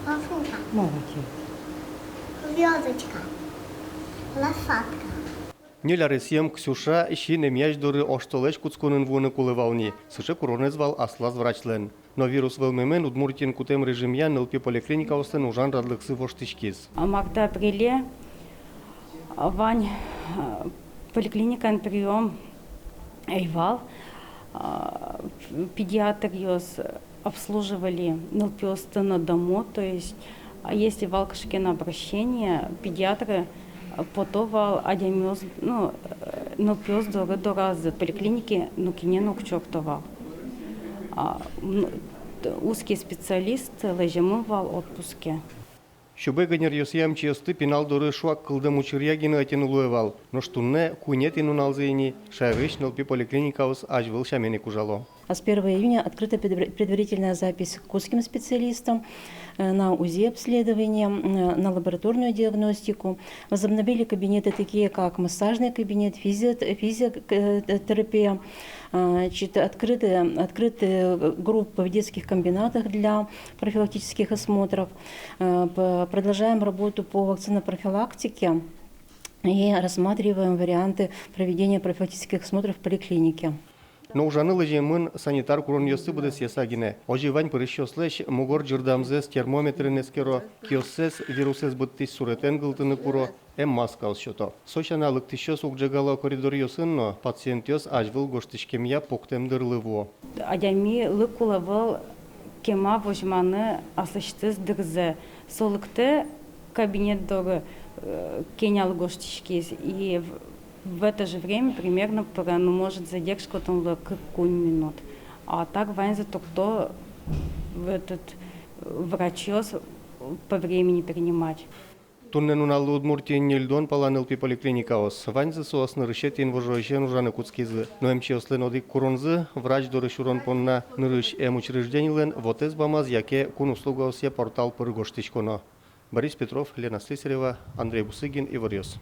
Ласунка. Молодец. Звездочка. Лосатка. Ніля Ресієм Ксюша ще не м'яч дори оштолеч куцконен вони куливавні. Сише коронизвал асла зврачлен. Но вірус велмемен удмуртін кутем режим'я нелпі поліклініка остен ужан радликси воштичкіз. В марте-апреле Вань поликлиника прием Эйвал, педиатр обслуживали НЛПСТ на дому, то есть если валкашки на обращение, педиатры потовал адямез, НЛПС до раза поликлиники нукинену кчоктовал. Узкий специалист лежимывал в отпуске. Щоби генер Йосіям чиости пінал дори шуак кылдым учырягины атенулуевал, но штунне кунет инулналзейни шайрыш нелпи поликлиникаус ажвыл шамени кужало. А с 1 июня открыта предварительная запись к узким специалистам на УЗИ обследование, на лабораторную диагностику. Возобновили кабинеты такие, как массажный кабинет, физиотерапия. Открыты группы в детских комбинатах для профилактических осмотров. Продолжаем работу по вакцинопрофилактике и рассматриваем варианты проведения профилактических осмотров в поликлинике. Но ужаны лежемын санитар курон йосы буде сесагине. Ожи вань пырыщослеш могор джырдамзес термометринескеро киоссес вирусес буттис суретен гылтыны куро маска алшото. Сочана лыктышос угджагала коридор йосынно пациент йос ажвыл гоштышкемья поктемдырлыво. Адями лыкулавыл кема вожманы аслыштыз дырзы. Солыкты кабинет доры кенял гоштышкез и в это же время примерно может задержка там какую минут. А так ванза то кто в этот врачёс по времени принимать. Тунненун аллы удмуртиен нельдон паланылпи поликлиникаос. Ванзы суасны рышет инвожойшен ужаны куцкизы. Но МЧОслен одик куронзы, врач доры шурон понна нырыш учрежденийлен вотез бамаз яке кун услугаосе портал пыргоштичконо. Борис Петров, Лена Слесарева, Андрей Бусыгин, Ивар Йос.